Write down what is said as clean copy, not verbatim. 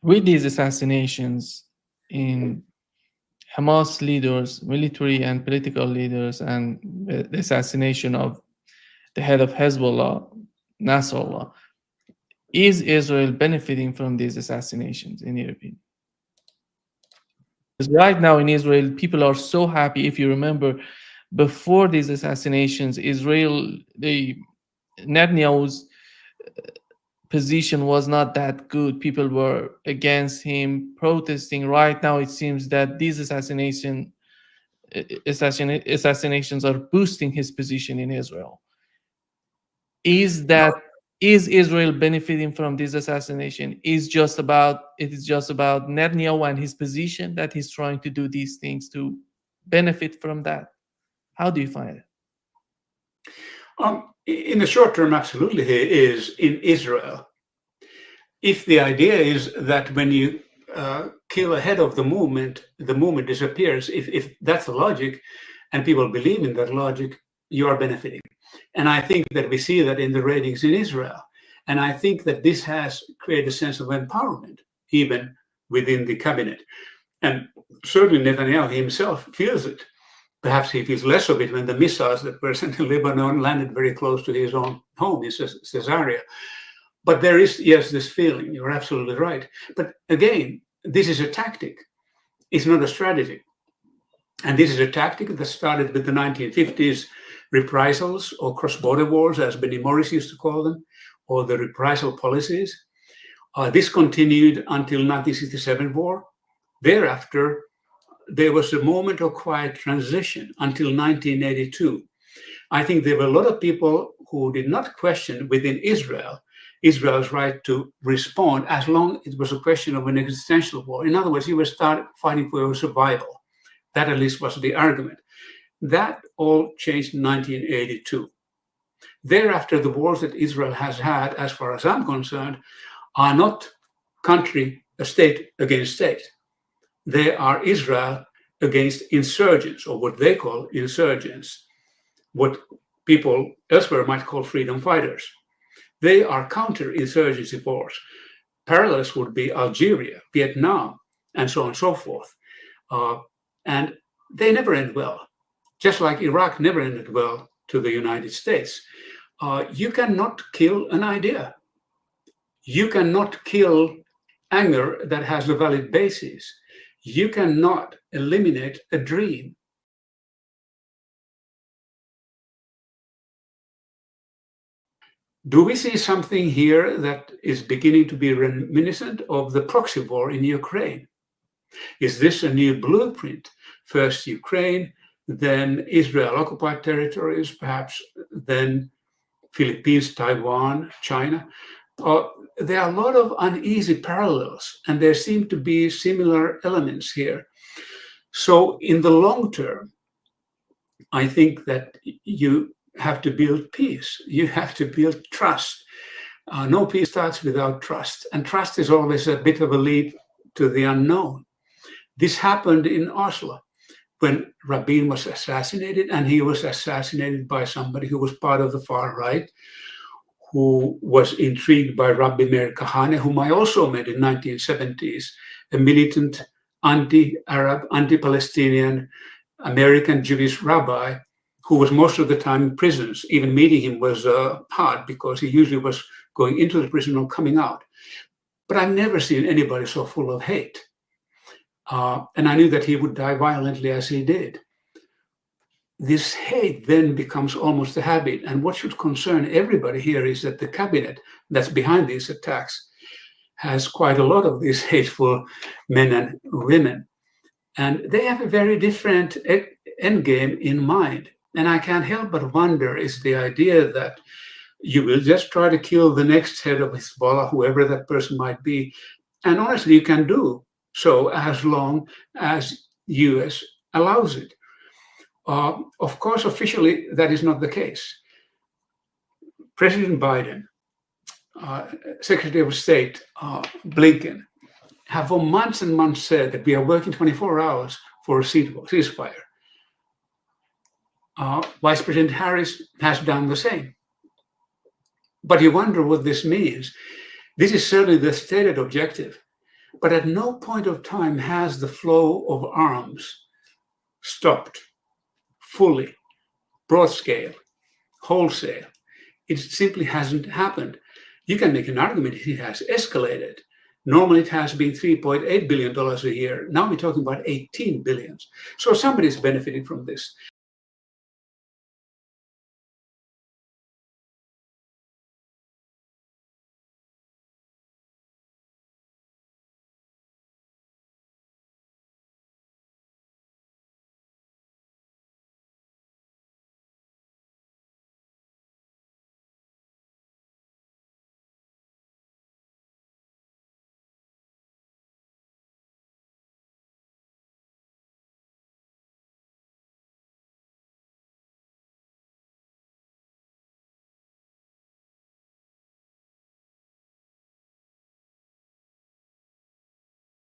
with these assassinations in Hamas leaders, military and political leaders, and the assassination of the head of Hezbollah, Nasrallah, is Israel benefiting from these assassinations, in your opinion? Because right now in Israel, people are so happy. If you remember, before these assassinations, Netanyahu's position was not that good. People were against him, protesting. Right now, it seems that these assassinations are boosting his position in Israel. Is that is Israel benefiting from this assassination? It is just about Netanyahu and his position that he's trying to do these things to benefit from that? How do you find it? In the short term, absolutely, he is in Israel. If the idea is that when you kill ahead of the movement disappears, if that's the logic, and people believe in that logic, you are benefiting. And I think that we see that in the ratings in Israel. And I think that this has created a sense of empowerment, even within the cabinet. And certainly Netanyahu himself feels it. Perhaps he feels less of it when the missiles that were sent to Lebanon landed very close to his own home in Caesarea. But there is, yes, this feeling. You're absolutely right. But again, this is a tactic. It's not a strategy. And this is a tactic that started with the 1950s reprisals or cross-border wars, as Benny Morris used to call them, or the reprisal policies. This continued until 1967 war. Thereafter, there was a moment of quiet transition until 1982. I think there were a lot of people who did not question within Israel's right to respond as long as it was a question of an existential war. In other words, you were start fighting for your survival. That at least was the argument. That all changed in 1982. Thereafter, the wars that Israel has had, as far as I'm concerned, are not state against state. They are Israel against insurgents, or what they call insurgents, what people elsewhere might call freedom fighters. They are counter-insurgency wars. Parallels would be Algeria, Vietnam, and so on and so forth. And they never end well. Just like Iraq never ended well to the United States. You cannot kill an idea. You cannot kill anger that has a valid basis. You cannot eliminate a dream. Do we see something here that is beginning to be reminiscent of the proxy war in Ukraine? Is this a new blueprint? First Ukraine, then Israel occupied territories, perhaps then Philippines, Taiwan, China. There are a lot of uneasy parallels, and there seem to be similar elements here. So in the long term, I think that you have to build peace. You have to build trust. No peace starts without trust, and trust is always a bit of a leap to the unknown. This happened in Oslo when Rabin was assassinated, and he was assassinated by somebody who was part of the far right, who was intrigued by Rabbi Meir Kahane, whom I also met in 1970s, a militant anti-Arab, anti-Palestinian, American Jewish rabbi who was most of the time in prisons. Even meeting him was hard because he usually was going into the prison or coming out. But I've never seen anybody so full of hate. And I knew that he would die violently as he did. This hate then becomes almost a habit. And what should concern everybody here is that the cabinet that's behind these attacks has quite a lot of these hateful men and women. And they have a very different endgame in mind. And I can't help but wonder, is the idea that you will just try to kill the next head of Hezbollah, whoever that person might be. And honestly, you can do so as long as US allows it. Of course, officially, that is not the case. President Biden, Secretary of State Blinken, have for months and months said that we are working 24 hours for a ceasefire. Vice President Harris has done the same. But you wonder what this means. This is certainly the stated objective. But at no point of time has the flow of arms stopped fully, broad scale, wholesale. It simply hasn't happened. You can make an argument it has escalated. Normally it has been $3.8 billion a year. Now we're talking about 18 billions. So somebody's benefiting from this.